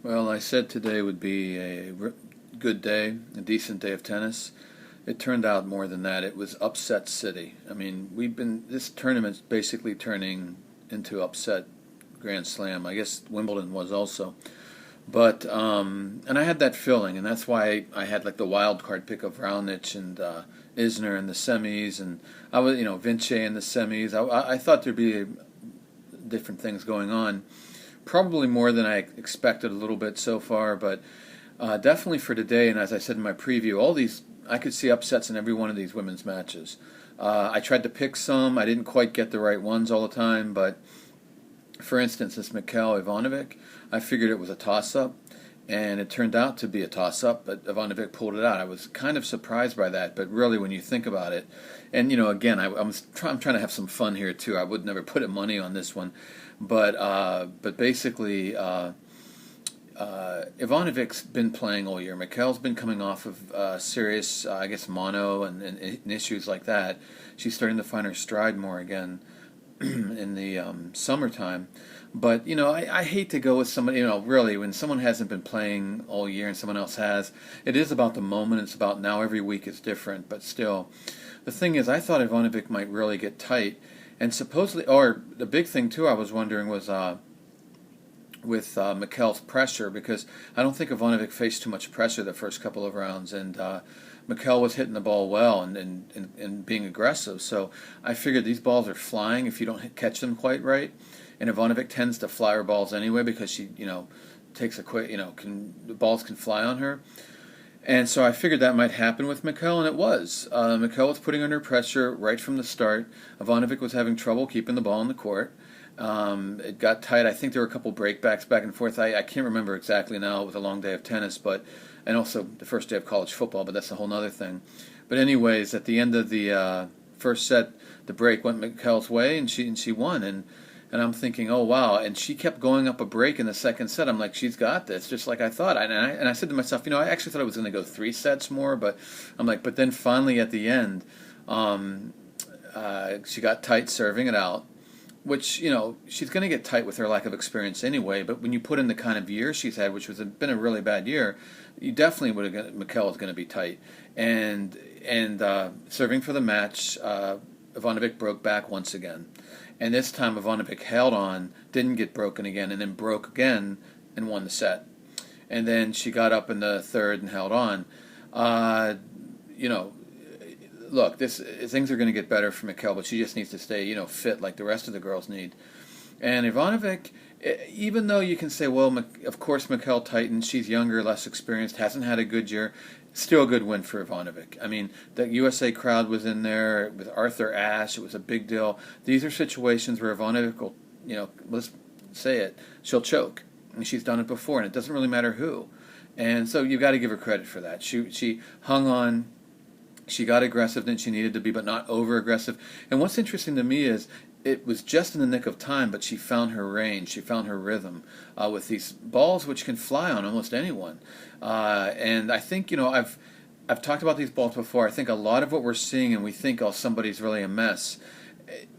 Well, I said today would be a good day, a decent day of tennis. It turned out more than that. It was upset city. I mean, this tournament's basically turning into upset Grand Slam. I guess Wimbledon was also. But and I had that feeling, and that's why I had like the wild card pick of Raonic and Isner in the semis, and I was, Vinci in the semis. I thought there'd be different things going on. Probably more than I expected a little bit so far, but definitely for today. And as I said in my preview, all these I could see upsets in every one of these women's matches. I tried to pick some. I didn't quite get the right ones all the time, but for instance, this Mikhail Ivanovic, I figured it was a toss-up, and it turned out to be a toss-up, but Ivanovic pulled it out. I was kind of surprised by that, but really, when you think about it, and again, I'm trying to have some fun here too. I would never put money on this one, but basically, Ivanovic's been playing all year. Mikhail's been coming off of serious, I guess, mono and issues like that. She's starting to find her stride more again in the summertime. But, I hate to go with somebody, really, when someone hasn't been playing all year and someone else has, it is about the moment. It's about now every week is different. But still, the thing is, I thought Ivanovic might really get tight. And supposedly, or the big thing, too, I was wondering was with Mikhail's pressure, because I don't think Ivanovic faced too much pressure the first couple of rounds, and Mikhail was hitting the ball well and being aggressive. So I figured these balls are flying if you don't catch them quite right, and Ivanovic tends to fly her balls anyway because she takes a quick the balls can fly on her. And so I figured that might happen with Mikhail, and it was. Mikhail was putting under pressure right from the start. Ivanovic was having trouble keeping the ball in the court. It got tight. I think there were a couple breakbacks back and forth. I can't remember exactly now. It was a long day of tennis, and also the first day of college football, but that's a whole other thing. But anyways, at the end of the first set, the break went Mikhail's way, and she won. And I'm thinking, oh wow! And she kept going up a break in the second set. I'm like, she's got this, just like I thought. And I said to myself, I actually thought it was going to go 3 sets more, but I'm like, but then finally at the end, she got tight serving it out, which she's going to get tight with her lack of experience anyway. But when you put in the kind of year she's had, which been a really bad year, you definitely would have. Mikhail is going to be tight, and serving for the match, Ivanovic broke back once again. And this time Ivanovic held on, didn't get broken again, and then broke again and won the set. And then she got up in the third and held on. Look, things are going to get better for Mikhail, but she just needs to stay, fit like the rest of the girls need. And Ivanovic, even though you can say, well, of course Mikhail tightened, she's younger, less experienced, hasn't had a good year, still a good win for Ivanovic. I mean, the USA crowd was in there with Arthur Ashe. It was a big deal. These are situations where Ivanovic will, let's say it, she'll choke. And she's done it before, and it doesn't really matter who. And so you've got to give her credit for that. She hung on. She got aggressive than she needed to be, but not over-aggressive. And what's interesting to me is it was just in the nick of time, but she found her range. She found her rhythm with these balls, which can fly on almost anyone. And I think, I've talked about these balls before. I think a lot of what we're seeing, and we think, oh, somebody's really a mess.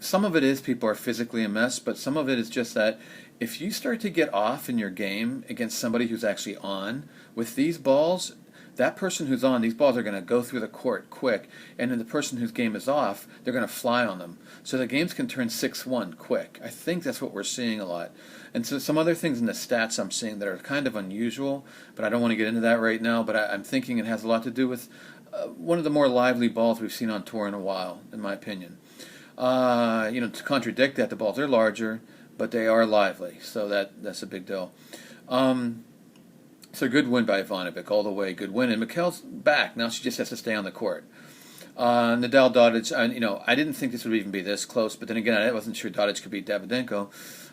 Some of it is people are physically a mess, but some of it is just that if you start to get off in your game against somebody who's actually on with these balls, that person who's on, these balls are going to go through the court quick, and then the person whose game is off, they're going to fly on them. So the games can turn 6-1 quick. I think that's what we're seeing a lot. And so some other things in the stats I'm seeing that are kind of unusual, but I don't want to get into that right now, but I'm thinking it has a lot to do with one of the more lively balls we've seen on tour in a while, in my opinion. To contradict that, the balls are larger, but they are lively, so that's a big deal. So good win by Ivanovic all the way, good win. And Mikhail's back. Now she just has to stay on the court. Nadal, Dodig, I didn't think this would even be this close, but then again, I wasn't sure Dodig could beat Davydenko.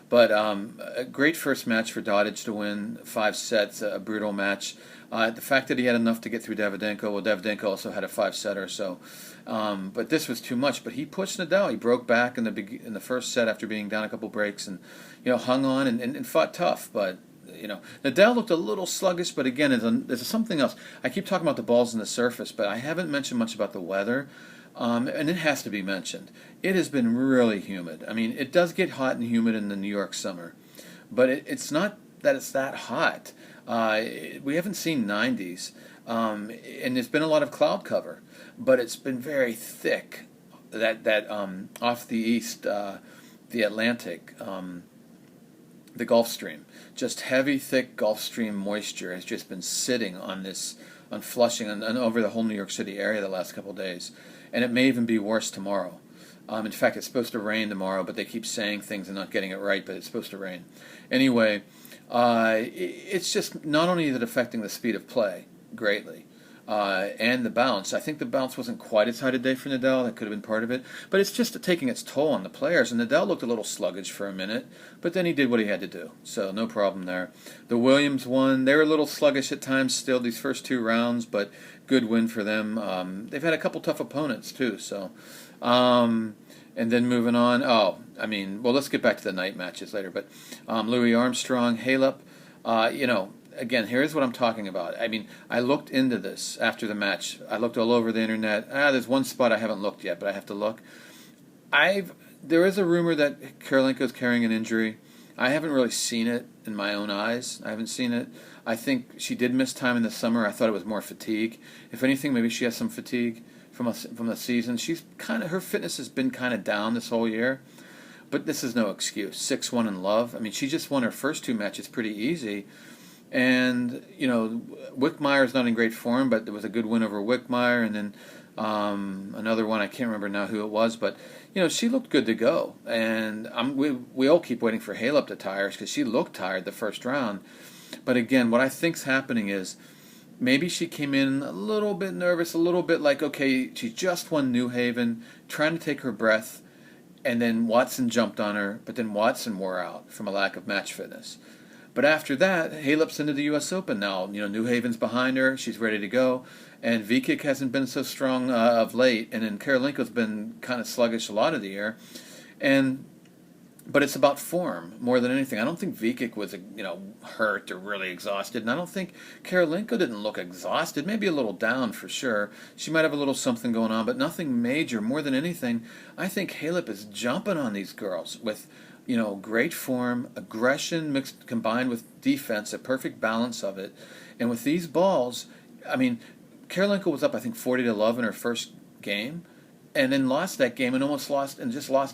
But a great first match for Dodig to win 5 sets, a brutal match. The fact that he had enough to get through Davydenko, well, Davydenko also had a 5-setter, so. But this was too much. But he pushed Nadal. He broke back in the first set after being down a couple breaks, and hung on and fought tough, but. Nadal looked a little sluggish, but again, there's something else. I keep talking about the balls in the surface, but I haven't mentioned much about the weather, and it has to be mentioned. It has been really humid. I mean, it does get hot and humid in the New York summer, but it's not that it's that hot. Uh, we haven't seen 90s, and there's been a lot of cloud cover, but it's been very thick. That off the east, the Atlantic, the Gulf Stream, just heavy, thick Gulf Stream moisture has just been sitting on Flushing and over the whole New York City area the last couple of days, and it may even be worse tomorrow. In fact, it's supposed to rain tomorrow, but they keep saying things and not getting it right, but it's supposed to rain. Anyway, it's just not only is it affecting the speed of play greatly, and the bounce. I think the bounce wasn't quite as high today for Nadal. That could have been part of it. But it's just taking its toll on the players. And Nadal looked a little sluggish for a minute, but then he did what he had to do. So no problem there. The Williams won. They were a little sluggish at times still these first 2 rounds, but good win for them. They've had a couple tough opponents too. So, and then moving on. Let's get back to the night matches later. But Louis Armstrong, Halep, again, here's what I'm talking about. I mean, I looked into this after the match. I looked all over the internet. There's one spot I haven't looked yet, but I have to look. There is a rumor that Karolinko's carrying an injury. I haven't really seen it in my own eyes. I haven't seen it. I think she did miss time in the summer. I thought it was more fatigue. If anything, maybe she has some fatigue from the season. Her fitness has been kind of down this whole year. But this is no excuse. 6-1 in love. I mean, she just won her first 2 matches pretty easy. And, Wickmeyer's not in great form, but there was a good win over Wickmeyer, and then another one, I can't remember now who it was, but, she looked good to go. And we all keep waiting for Halep to tire because she looked tired the first round. But again, what I think's happening is maybe she came in a little bit nervous, a little bit like, okay, she just won New Haven, trying to take her breath, and then Watson jumped on her, but then Watson wore out from a lack of match fitness. But after that, Halep's into the U.S. Open now. New Haven's behind her. She's ready to go. And Vikic hasn't been so strong of late. And then Karolinko's been kind of sluggish a lot of the year. But it's about form more than anything. I don't think Vikic was, hurt or really exhausted. And I don't think Karolinko didn't look exhausted. Maybe a little down for sure. She might have a little something going on, but nothing major. More than anything, I think Halep is jumping on these girls with great form, aggression combined with defense, a perfect balance of it. And with these balls, I mean, Karolinko was up, I think, 40-11 in her first game, and then lost that game and almost lost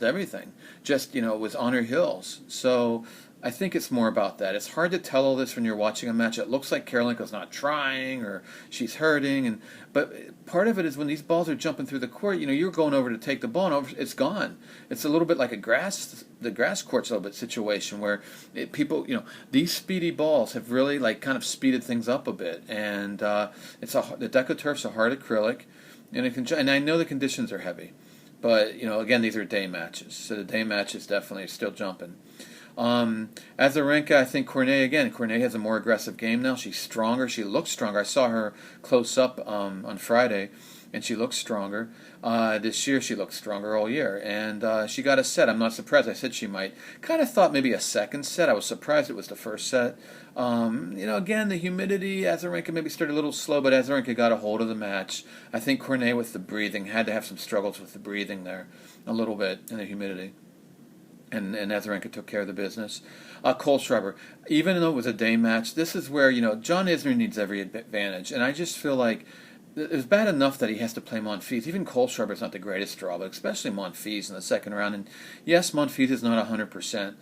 everything. Was on her heels. So I think it's more about that. It's hard to tell all this when you're watching a match. It looks like Karolinko's not trying or she's hurting, but part of it is when these balls are jumping through the court, you're going over to take the ball and it's gone. It's a little bit like the grass court's a little bit situation where these speedy balls have really kind of speeded things up a bit, and the DecoTurf's a hard acrylic, and I know the conditions are heavy, but again, these are day matches, so the day matches definitely are still jumping. Azarenka, I think Cornet has a more aggressive game now. She's stronger. She looks stronger. I saw her close up on Friday, and she looks stronger. This year she looked stronger all year, and she got a set. I'm not surprised. I said she might. Kind of thought maybe a second set. I was surprised it was the first set. Again, the humidity, Azarenka maybe started a little slow, but Azarenka got a hold of the match. I think Cornet with the breathing had to have some struggles with the breathing there a little bit, and the humidity. And Azarenka took care of the business. Kohlschreiber, even though it was a day match, this is where, John Isner needs every advantage. And I just feel like it was bad enough that he has to play Monfils. Even Kohlschreiber's not the greatest draw, but especially Monfils in the second round. And yes, Monfils is not 100%,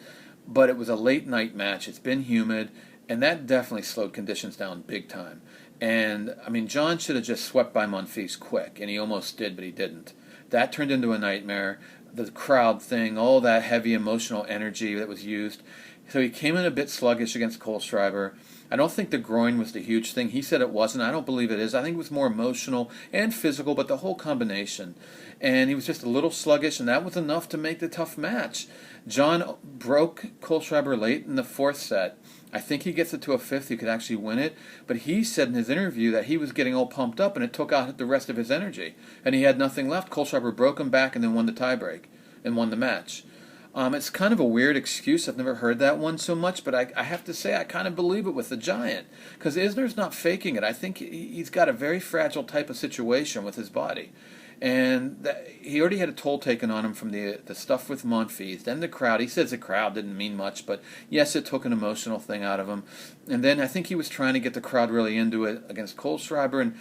but it was a late night match. It's been humid, and that definitely slowed conditions down big time. And, John should have just swept by Monfils quick, and he almost did, but he didn't. That turned into a nightmare. The crowd thing, all that heavy emotional energy that was used. So he came in a bit sluggish against Kohlschreiber. I don't think the groin was the huge thing. He said it wasn't. I don't believe it is. I think it was more emotional and physical, but the whole combination. And he was just a little sluggish, and that was enough to make the tough match. John broke Kohlschreiber late in the fourth set. I think he gets it to a fifth. He could actually win it. But he said in his interview that he was getting all pumped up, and it took out the rest of his energy. And he had nothing left. Kohlschreiber broke him back and then won the tiebreak and won the match. It's kind of a weird excuse. I've never heard that one so much, but I have to say I kind of believe it with the Giant. Because Isner's not faking it. I think he's got a very fragile type of situation with his body. and he already had a toll taken on him from the stuff with Monfils. Then the crowd. He says the crowd didn't mean much, but yes, it took an emotional thing out of him. And then I think he was trying to get the crowd really into it against Kohlschreiber, and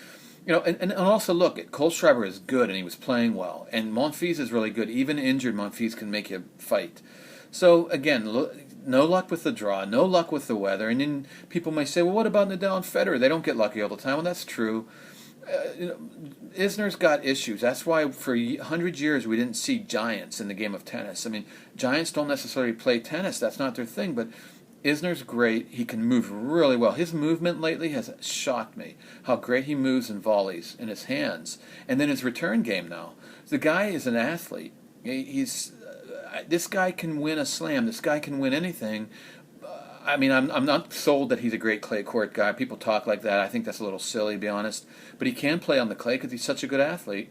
and also look, Kohlschreiber is good and he was playing well, and Monfils is really good. Even injured, Monfils can make you fight. So again, no luck with the draw, no luck with the weather, and then people may say, well, what about Nadal and Federer? They don't get lucky all the time. Well, that's true. Isner's got issues. That's why for 100 years we didn't see giants in the game of tennis. I mean, giants don't necessarily play tennis. That's not their thing, but Isner's great. He can move really well. His movement lately has shocked me. How great he moves in volleys, in his hands, and then his return game now. The guy is an athlete. He's this guy can win a slam. This guy can win anything. I mean, I'm not sold that he's a great clay court guy. People talk like that. I think that's a little silly, to be honest. But he can play on the clay because he's such a good athlete.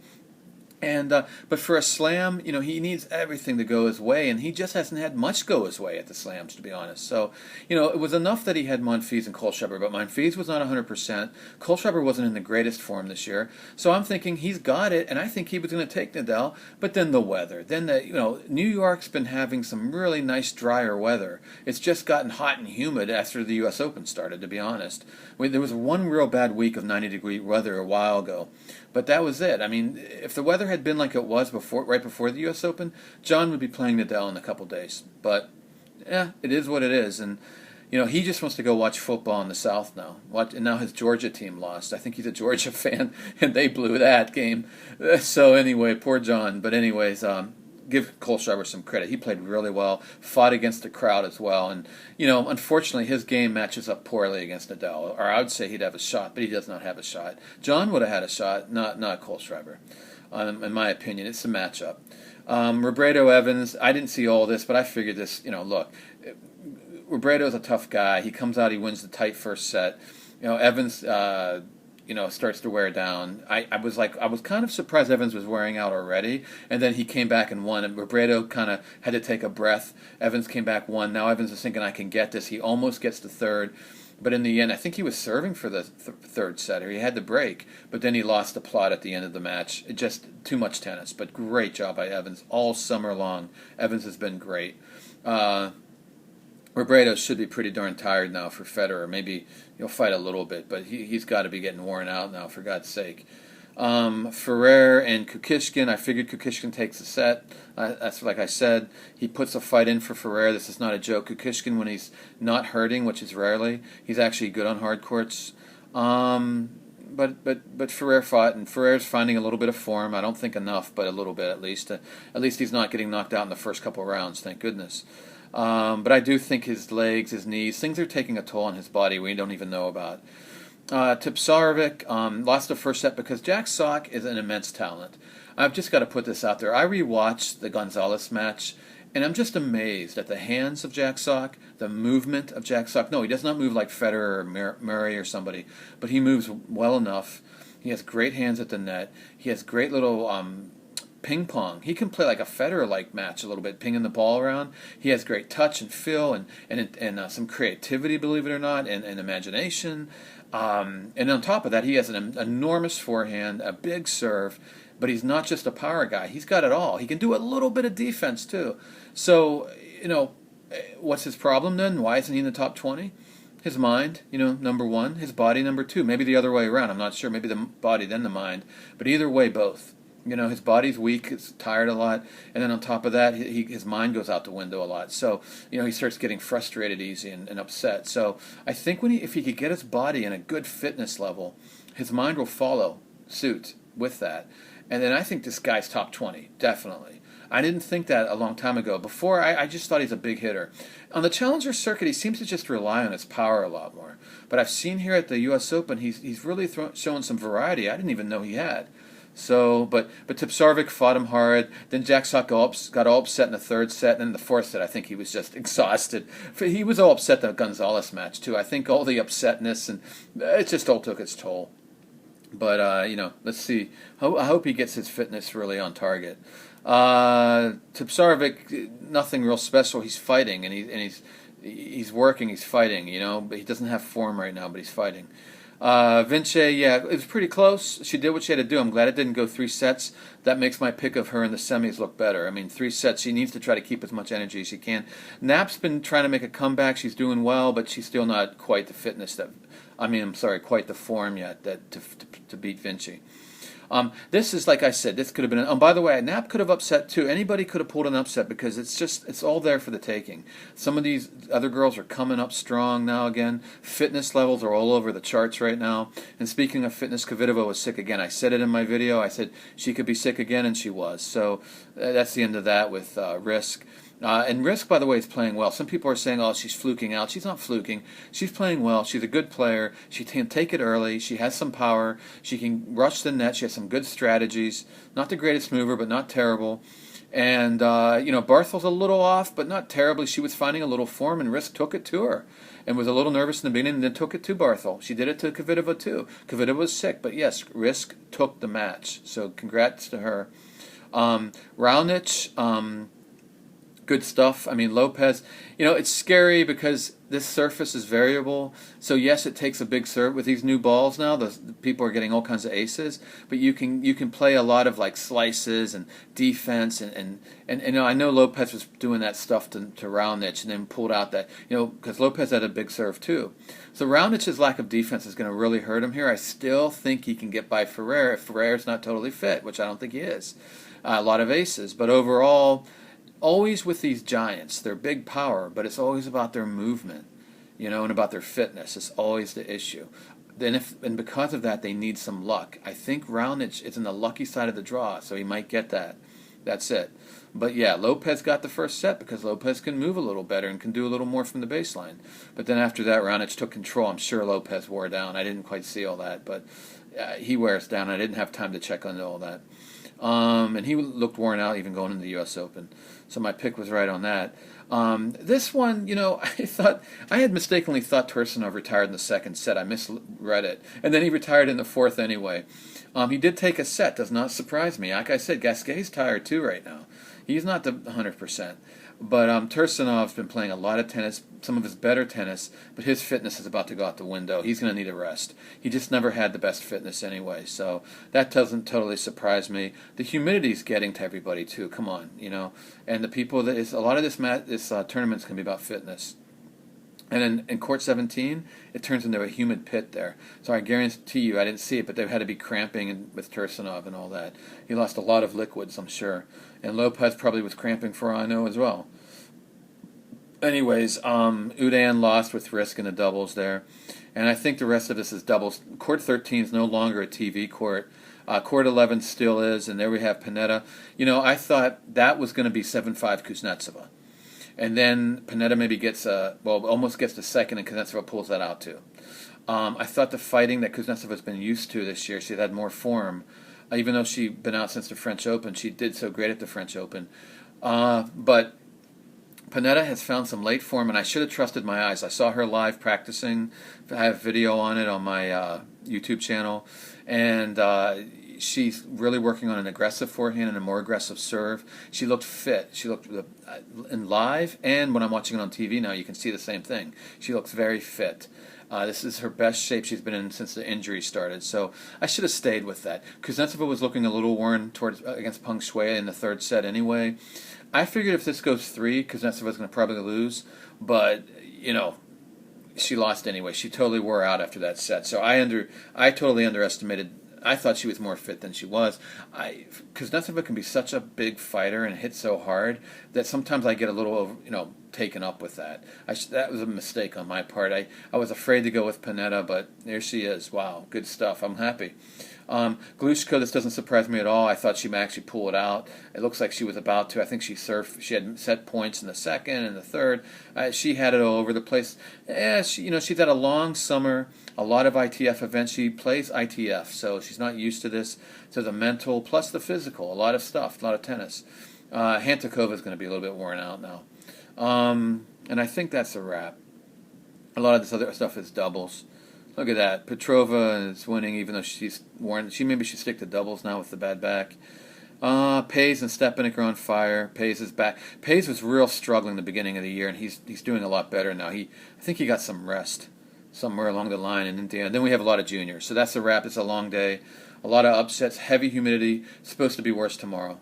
And but for a slam, he needs everything to go his way, and he just hasn't had much go his way at the slams, to be honest. So, it was enough that he had Monfils and Kohlschreiber, but Monfils was not 100%. Kohlschreiber wasn't in the greatest form this year, so I'm thinking he's got it, and I think he was going to take Nadal. But then the weather, New York's been having some really nice drier weather. It's just gotten hot and humid after the U.S. Open started, to be honest. There was one real bad week of 90-degree weather a while ago. But that was it. I mean, if the weather had been like it was right before the U.S. Open, John would be playing Nadal in a couple days. But, yeah, it is what it is. And, he just wants to go watch football in the South now. And now his Georgia team lost. I think he's a Georgia fan, and they blew that game. So, anyway, poor John. But anyways, give Kohlschreiber some credit. He played really well, fought against the crowd as well, and unfortunately his game matches up poorly against Nadal. Or I would say he'd have a shot, but he does not have a shot. John would have had a shot, not Kohlschreiber. In my opinion, it's a matchup. Robredo Evans, I didn't see all this, but I figured this. Look, Robredo's a tough guy. He comes out, he wins the tight first set. Evans. Starts to wear down. I was kind of surprised Evans was wearing out already, and then he came back and won, and Robredo kind of had to take a breath. Evans came back, won. Now Evans is thinking, I can get this. He almost gets the third, but in the end, I think he was serving for the third set, or he had the break, but then he lost the plot at the end of the match. It just too much tennis, but great job by Evans all summer long. Evans has been great. Robredo should be pretty darn tired now for Federer. Maybe he'll fight a little bit, but he's got to be getting worn out now, for God's sake. Ferrer and Kukushkin, I figured Kukushkin takes the set. That's like I said. He puts a fight in for Ferrer. This is not a joke. Kukushkin, when he's not hurting, which is rarely, he's actually good on hard courts. But Ferrer fought, and Ferrer's finding a little bit of form. I don't think enough, but a little bit at least. At least he's not getting knocked out in the first couple of rounds, thank goodness. But I do think his legs, his knees, things are taking a toll on his body we don't even know about. Tipsarevic lost the first set because Jack Sock is an immense talent. I've just got to put this out there. I rewatched the Gonzalez match, and I'm just amazed at the hands of Jack Sock, the movement of Jack Sock. No, he does not move like Federer or Murray or somebody, but he moves well enough. He has great hands at the net. He has great little ping pong. He can play like a Federer-like match a little bit, pinging the ball around. He has great touch and feel and some creativity, believe it or not, and imagination. And on top of that, he has an enormous forehand, a big serve, but he's not just a power guy. He's got it all. He can do a little bit of defense too. So, what's his problem then? Why isn't he in the top 20? His mind, number one. His body, number two. Maybe the other way around. I'm not sure. Maybe the body, then the mind. But either way, both. His body's weak, he's tired a lot, and then on top of that, his mind goes out the window a lot. So, he starts getting frustrated easy and upset. So I think if he could get his body in a good fitness level, his mind will follow suit with that. And then I think this guy's top 20, definitely. I didn't think that a long time ago. Before, I just thought he's a big hitter. On the Challenger circuit, he seems to just rely on his power a lot more. But I've seen here at the U.S. Open, he's really showing some variety I didn't even know he had. So, but Tipsarevic fought him hard. Then Jack Sock got all upset in the third set, and in the fourth set, I think he was just exhausted. He was all upset the Gonzalez match too. I think all the upsetness and it just all took its toll. But let's see. I hope he gets his fitness really on target. Tipsarevic, nothing real special. He's fighting and he's working. He's fighting. But he doesn't have form right now, but he's fighting. Vinci, yeah, it was pretty close. She did what she had to do. I'm glad it didn't go 3 sets. That makes my pick of her in the semis look better. I mean, 3 sets, she needs to try to keep as much energy as she can. Knapp's been trying to make a comeback. She's doing well, but she's still not quite the fitness that, I'm sorry, quite the form yet that to beat Vinci. This is, like I said, this could have been. By the way, Knapp could have upset too. Anybody could have pulled an upset because it's all there for the taking. Some of these other girls are coming up strong now again. Fitness levels are all over the charts right now. And speaking of fitness, Kvitova was sick again. I said it in my video. I said she could be sick again, and she was. So that's the end of that with Risk. And Risk, by the way, is playing well. Some people are saying, oh, she's fluking out. She's not fluking. She's playing well. She's a good player. She can take it early. She has some power. She can rush the net. She has some good strategies. Not the greatest mover, but not terrible. And, Barthel's a little off, but not terribly. She was finding a little form, and Risk took it to her. And was a little nervous in the beginning, and then took it to Barthel. She did it to Kvitova, too. Kvitova was sick, but yes, Risk took the match. So congrats to her. Raonic, good stuff. I mean, Lopez, it's scary because this surface is variable. So yes, it takes a big serve with these new balls now. The people are getting all kinds of aces, but you can play a lot of like slices and defense and I know Lopez was doing that stuff to Raonic and then pulled out that because Lopez had a big serve too. So Raonic's lack of defense is going to really hurt him here. I still think he can get by Ferrer if Ferrer's not totally fit, which I don't think he is. A lot of aces, but overall. Always with these giants, they're big power, but it's always about their movement, and about their fitness. It's always the issue. And because of that, they need some luck. I think Raonic is in the lucky side of the draw, so he might get that. That's it. But yeah, Lopez got the first set because Lopez can move a little better and can do a little more from the baseline. But then after that, Raonic took control. I'm sure Lopez wore down. I didn't quite see all that, but he wears down. I didn't have time to check on all that. And he looked worn out even going into the U.S. Open. So my pick was right on that. This one, I had mistakenly thought Tursunov retired in the second set. I misread it. And then he retired in the fourth anyway. He did take a set. Does not surprise me. Like I said, Gasquet's tired too right now. He's not the 100%. But Tursunov's been playing a lot of tennis, some of his better tennis, but his fitness is about to go out the window. He's going to need a rest. He just never had the best fitness anyway, so that doesn't totally surprise me. The humidity's getting to everybody too. Come on, and the people a lot of this tournament's going to be about fitness. And in court 17, it turns into a humid pit there. So I guarantee you, I didn't see it, but they had to be cramping with Tursunov and all that. He lost a lot of liquids, I'm sure. And Lopez probably was cramping for all I know as well. Anyways, Udan lost with Risk in the doubles there. And I think the rest of this is doubles. Court 13 is no longer a TV court. Court 11 still is, and there we have Panetta. I thought that was going to be 7-5 Kuznetsova. And then Panetta maybe almost gets the second, and Kuznetsova pulls that out too. I thought the fighting that Kuznesova's been used to this year, she's had more form. Even though she'd been out since the French Open, she did so great at the French Open. But Panetta has found some late form, and I should have trusted my eyes. I saw her live practicing. I have video on it on my YouTube channel. And she's really working on an aggressive forehand and a more aggressive serve. She looked fit. She looked in live, and when I'm watching it on TV now, you can see the same thing. She looks very fit. This is her best shape she's been in since the injury started, so I should have stayed with that. Kuznetsova was looking a little worn against Peng Shuai in the third set anyway. I figured if this goes 3, Kuznesova's going to probably lose, but, she lost anyway. She totally wore out after that set, so I totally underestimated. I thought she was more fit than she was. Kuznetsova can be such a big fighter and hit so hard that sometimes I get a little, taken up with that. That was a mistake on my part. I was afraid to go with Panetta, but there she is. Wow, good stuff. I'm happy. Glushko, this doesn't surprise me at all. I thought she might actually pull it out. It looks like she was about to. I think she had set points in the second and the third. She had it all over the place. Yeah, she's had a long summer, a lot of ITF events. She plays ITF, so she's not used to this. So the mental plus the physical, a lot of stuff, a lot of tennis. Hantuchova is going to be a little bit worn out now. And I think that's a wrap. A lot of this other stuff is doubles. Look at that. Petrova is winning even though she's worn. She maybe should stick to doubles now with the bad back. Pays and Stepanek are on fire. Pays is back. Pays was real struggling the beginning of the year, and he's doing a lot better now. I think he got some rest. somewhere along the line in Indiana. Then we have a lot of juniors. So that's a wrap. It's a long day. A lot of upsets, heavy humidity. It's supposed to be worse tomorrow.